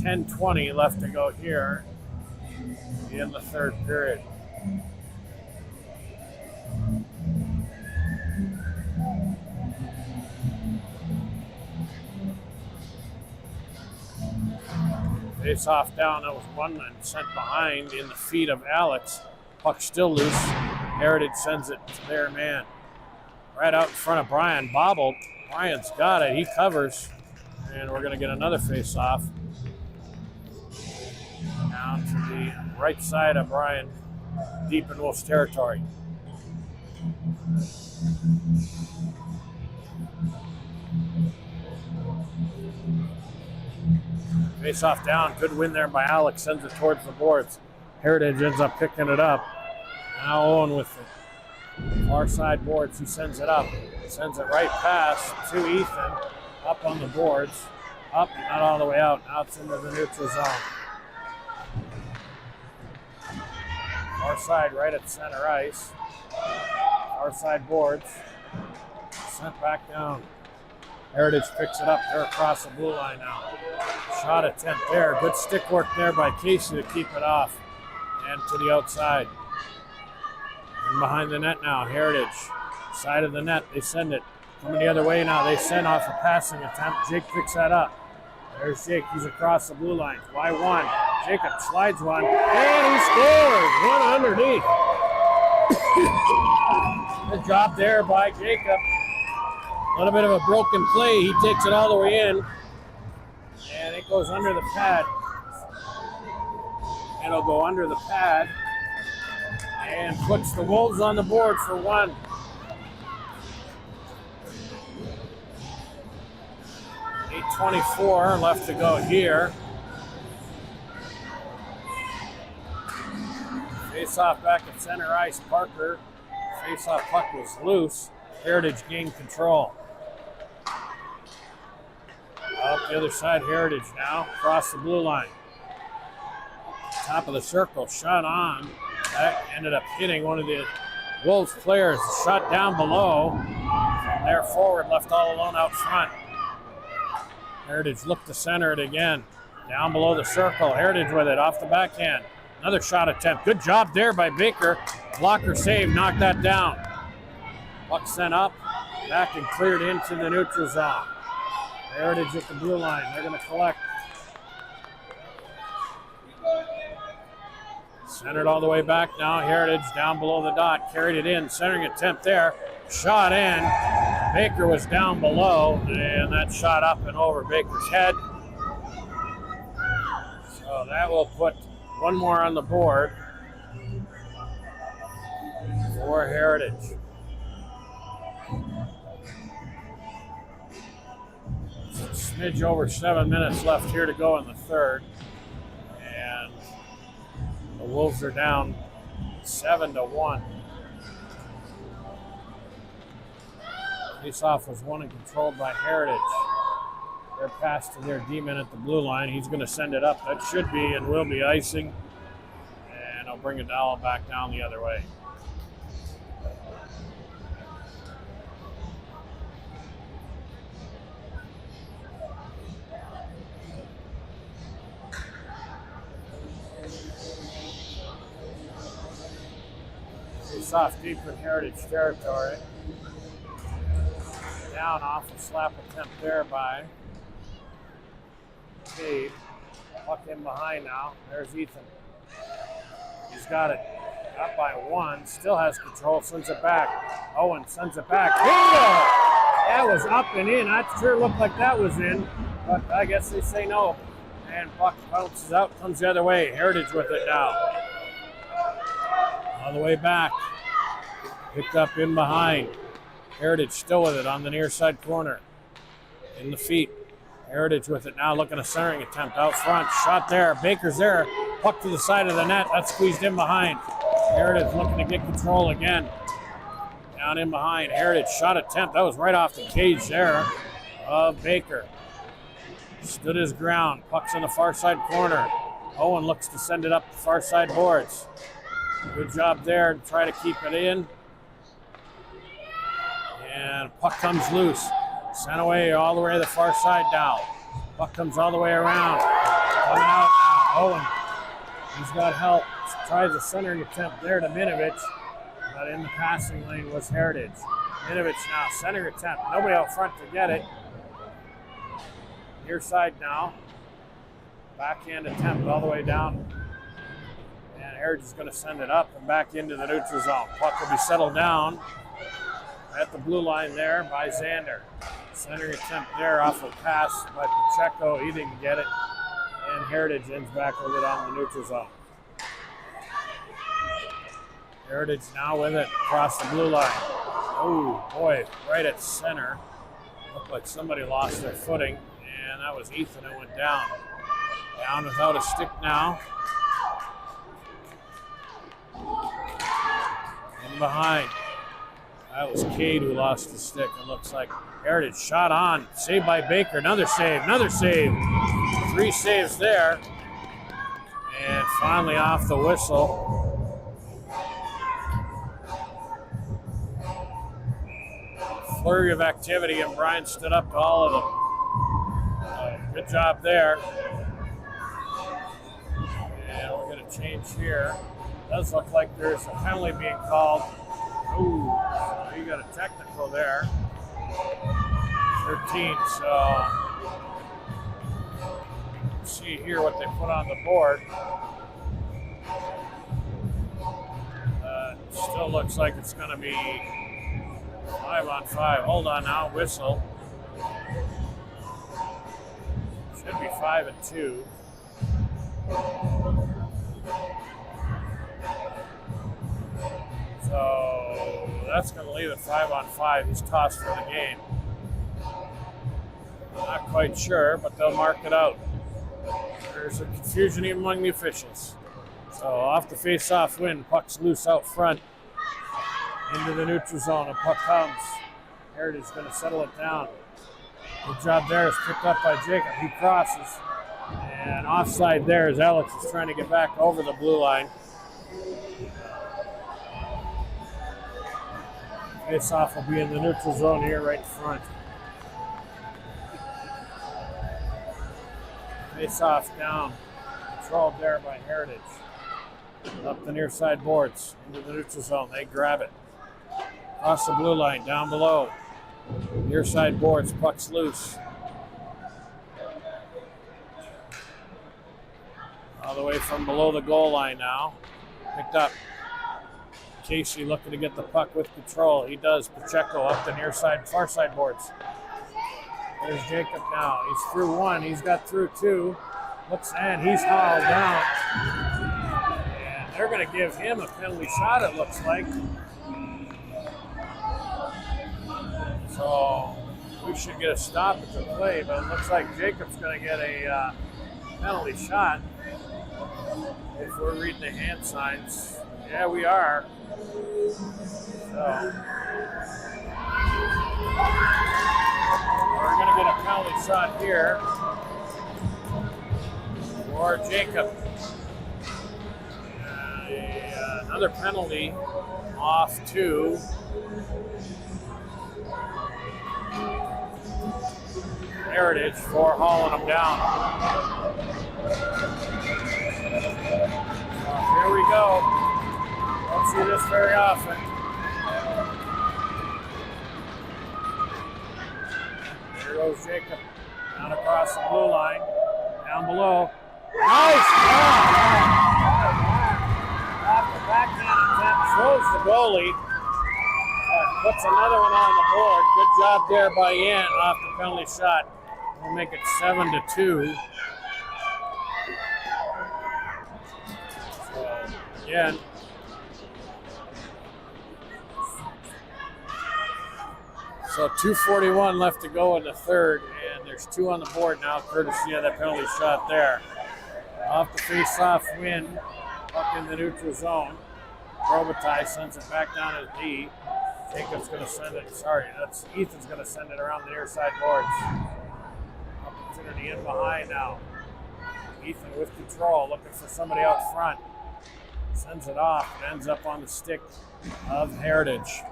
10:20 left to go here in the third period. Face off down. That was one and sent behind in the feet of Alex. Puck still loose. Heritage sends it to their man. Right out in front of Brian. Bobbled. Brian's got it. He covers. And we're going to get another face off. Down to the right side of Brian. Deep in Wolf's territory. Face off down. Good win there by Alex. Sends it towards the boards. Heritage ends up picking it up. Now Owen with it. Far side boards. He sends it up. Sends it right past to Ethan. Up on the boards. Up, not all the way out. Now it's into the neutral zone. Far side right at center ice. Far side boards. Sent back down. Heritage picks it up. They're across the blue line now. Shot attempt there. Good stick work there by Casey to keep it off. And to the outside. And behind the net now. Heritage. Side of the net. They send it. Coming the other way now. They send off a passing attempt. Jake picks that up. There's Jake. He's across the blue line. By one. Jacob slides one. And he scores. One underneath. Good job there by Jacob. A little bit of a broken play. He takes it all the way in. And it goes under the pad. It'll go under the pad. And puts the Wolves on the board for one. 8:24 left to go here. Face-off back at center ice. Parker. Face-off puck was loose. Heritage gained control. Up the other side, Heritage now. Across the blue line. Top of the circle. Shot on. That ended up hitting one of the Wolves players. Shot down below. There forward, left all alone out front. Heritage looked to center it again. Down below the circle. Heritage with it off the backhand. Another shot attempt. Good job there by Baker. Blocker save. Knocked that down. Puck sent up. Back and cleared into the neutral zone. Heritage at the blue line. They're going to collect. Centered all the way back now. Heritage down below the dot. Carried it in. Centering attempt there. Shot in. Baker was down below. And that shot up and over Baker's head. So that will put one more on the board for Heritage. Smidge over 7 minutes left here to go in the third. And the Wolves are down 7-1. Face-off was won and controlled by Heritage. Their pass to their D-man at the blue line. He's going to send it up. That should be and will be icing. And I'll bring it all back down the other way. Face-off deep in Heritage territory. Down off a slap attempt there by Cade. Puck in behind now. There's Ethan. He's got it. Up by one. Still has control. Sends it back. Owen sends it back. Bingo! That was up and in. That sure looked like that was in. But I guess they say no. And puck bounces out. Comes the other way. Heritage with it now. All the way back. Picked up in behind. Heritage still with it on the near side corner. In the feet. Heritage with it now, looking a centering attempt out front. Shot there. Baker's there. Puck to the side of the net. That's squeezed in behind. Heritage looking to get control again. Down in behind. Heritage shot attempt. That was right off the cage there of Baker. Stood his ground. Puck's in the far side corner. Owen looks to send it up the far side boards. Good job there to try to keep it in. And puck comes loose. Sent away all the way to the far side down. Puck comes all the way around. Coming out now. Owen. He's got help. Tries a centering attempt there to Minovich. But in the passing lane was Heritage. Minovich now. Center attempt. Nobody out front to get it. Near side now. Backhand attempt all the way down. And Heritage is going to send it up and back into the neutral zone. Puck will be settled down at the blue line there by Xander. Centering attempt there off a pass by Pacheco. He didn't get it. And Heritage ends back with it on the neutral zone. Heritage now with it across the blue line. Oh, boy, right at center. Looked like somebody lost their footing, and that was Ethan who went down. Down without a stick now. In behind. That was Cade who lost the stick, it looks like. Heritage shot on. Saved by Baker. Another save. Another save. 3 saves there. And finally off the whistle. Flurry of activity, and Brian stood up to all of them. Good job there. And we're going to change here. It does look like there's a penalty being called. Ooh, so you got a technical there. 13, so let's see here what they put on the board. Still looks like it's going to be 5-on-5. Hold on now, whistle. Should be 5-2. So that's going to leave it 5-on-5. He's tossed for the game. Not quite sure, but they'll mark it out. There's a confusion even among the officials. So off the face-off win, puck's loose out front into the neutral zone. A puck comes. Heritage is going to settle it down. Good job there. Is picked up by Jacob. He crosses. And offside there as Alex is trying to get back over the blue line. Face-off will be in the neutral zone here right in front. Face-off down. Controlled there by Heritage. Up the near side boards into the neutral zone. They grab it. Across the blue line, down below. Near side boards, puck's loose. All the way from below the goal line now. Picked up. Casey looking to get the puck with control. He does. Pacheco up the near side, far side boards. There's Jacob now. He's through one. He's got through two. Looks, and he's hauled down. And they're going to give him a penalty shot, it looks like. So we should get a stop at the play, but it looks like Jacob's going to get a penalty shot. If we're reading the hand signs. Yeah, we are. So we're going to get a penalty shot here for Jacob. Another penalty off to Heritage for hauling them down. Here we go. Don't see this very often. Here goes Jacob. Down across the blue line. Down below. Nice! Off the backhand attempt. Throws the goalie. Puts another one on the board. Good job there by Yan off the penalty shot. We'll make it 7-2. So, again. So 2:41 left to go in the third, and there's 2 on the board now, courtesy of that penalty shot there. Off the face-off win, up in the neutral zone. Robitaille sends it back down his knee. Jacob's going to send it, Ethan's going to send it around the near side boards. Opportunity in behind now. Ethan with control, looking for somebody out front. Sends it off, and ends up on the stick of Heritage.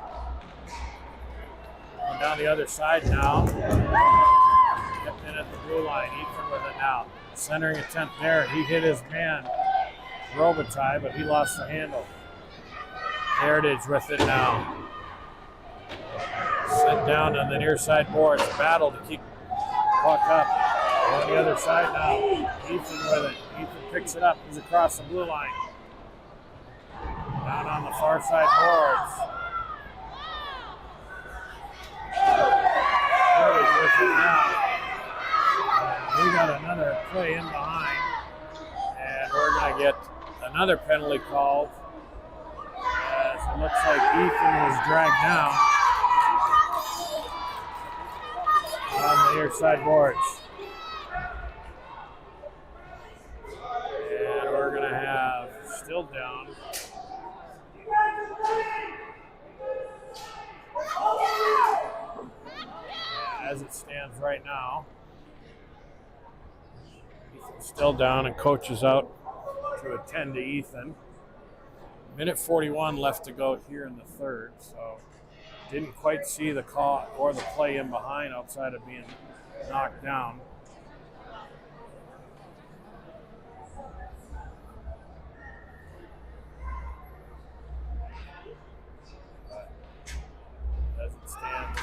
Going down the other side now. Kept in at the blue line. Ethan with it now. Centering attempt there. He hit his man, Robitaille, but he lost the handle. Heritage with it now. Sent down on the near side boards. Battle to keep puck up. On the other side now. Ethan with it. Ethan picks it up. He's across the blue line. Down on the far side boards. Heritage with it now. We got another play in behind. And we're going to get another penalty called. As it looks like Ethan was dragged down on the near side boards. And we're going to have still down. As it stands right now, Ethan's still down and coach is out to attend to Ethan. Minute 41 left to go here in the third, so didn't quite see the call or the play in behind outside of being knocked down. As it stands,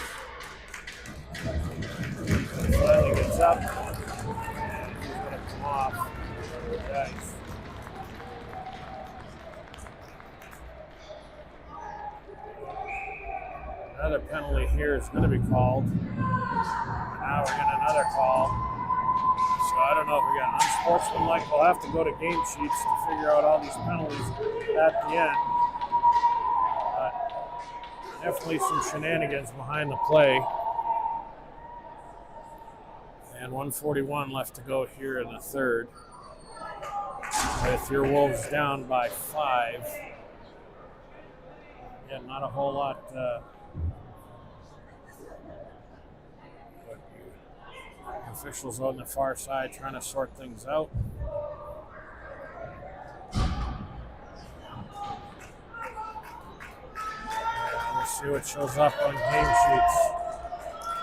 finally gets up and he's going to come off the ice. Another penalty here is going to be called. Now we're getting another call. So I don't know if we got unsportsmanlike. We'll have to go to game sheets to figure out all these penalties at the end. But definitely some shenanigans behind the play. And 1:41 left to go here in the third. With your Wolves down by 5. Yeah, not a whole lot. Officials on the far side trying to sort things out. Let's see what shows up on game sheets.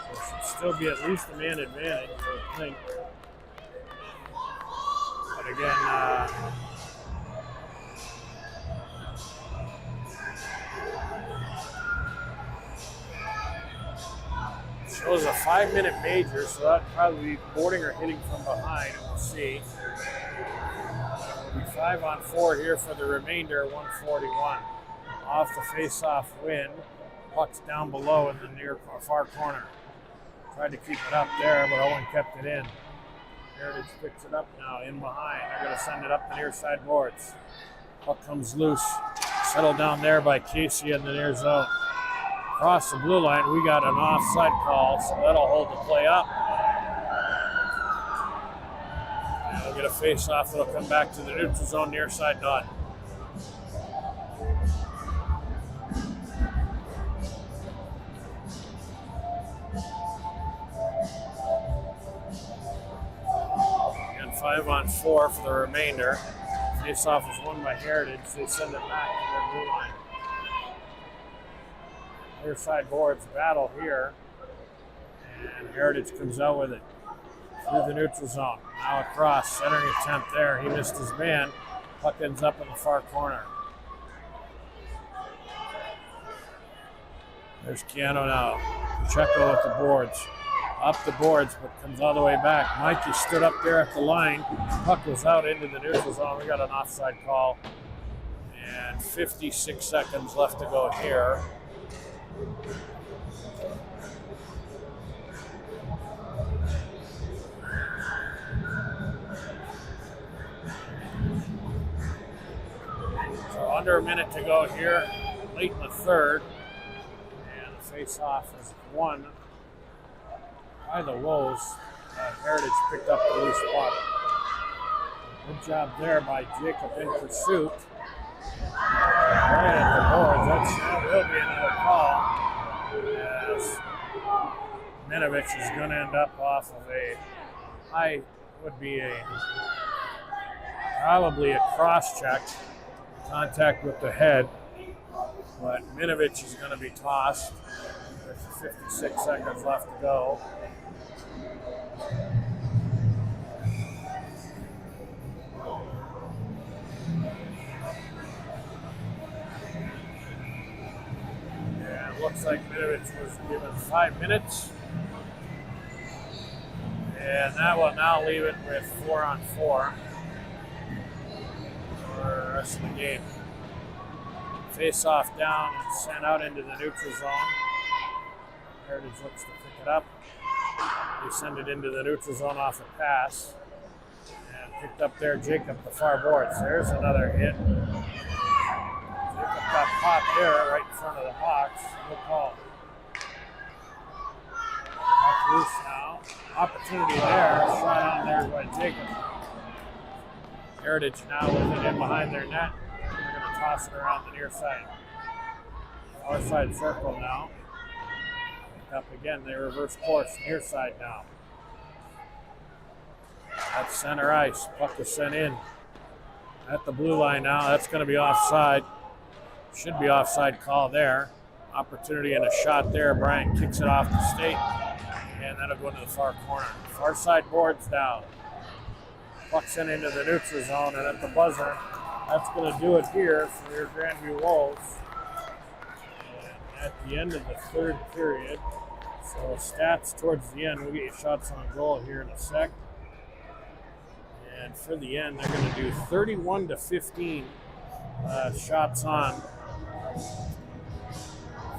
There should still be at least a man advantage, I would think. But again, shows a 5-minute major, so that'd probably be boarding or hitting from behind, and we'll see. It'll be 5-on-4 here for the remainder, 1:41. Off the face-off win, puck's down below in the near far corner. Tried to keep it up there, but Owen kept it in. Heritage picks it up now, in behind. They're going to send it up the near side boards. Puck comes loose, settled down there by Casey in the near zone. Across the blue line, we got an offside call, so that'll hold the play up. And we'll get a face-off that'll come back to the neutral zone near side dot. And 5-on-4 for the remainder. Face-off was won by Heritage. They send it back to their blue line. Near side boards battle here, and Heritage comes out with it through the neutral zone. Now across, centering attempt there. He missed his man. Puck ends up in the far corner. There's Keanu now. Pacheco with the boards. Up the boards, but comes all the way back. Mikey stood up there at the line. Puck was out into the neutral zone. We got an offside call. And 56 seconds left to go here. So under a minute to go here, late in the third, and the face-off is won by the Wolves. Heritage picked up the loose puck. Good job there by Jacob in pursuit. Right at the boards. That will be another call, as Minovich is going to end up off of probably a cross check, contact with the head, but Minovich is going to be tossed. There's 56 seconds left to go. Looks like Minovich was given 5 minutes. And that will now leave it with 4-on-4 for the rest of the game. Face off down and sent out into the neutral zone. Heritage looks to pick it up. They send it into the neutral zone off a pass. And picked up there, Jacob, the far boards. There's another hit. Jacob got popped there right in front of the box. No call. Puck loose now. Opportunity there. Shot on there by Jacob. Heritage now with it in behind their net. They're going to toss it around the near side. Far side circle now. Up again, they reverse course, near side now. That's center ice. Puck is sent in at the blue line now. That's going to be offside. Should be offside call there. Opportunity and a shot there. Bryant kicks it off the state, and that'll go into the far corner. Far side boards down. Puck sent into the neutral zone, and at the buzzer, that's going to do it here for your Grandview Wolves. And at the end of the third period, so stats towards the end, we'll get you shots on goal here in a sec. And for the end, they're going to do 31-15 shots on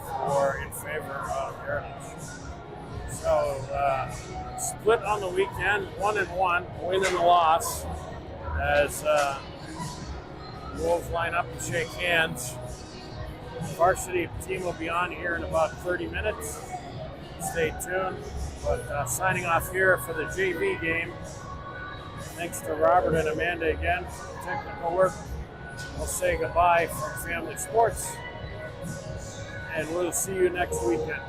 for in favor of Heritage. So split on the weekend, 1-1, win and loss, as the Wolves line up and shake hands. The varsity team will be on here in about 30 minutes. Stay tuned. But signing off here for the JV game. Thanks to Robert and Amanda again for technical work. We'll say goodbye from Family Sports, and we'll see you next weekend.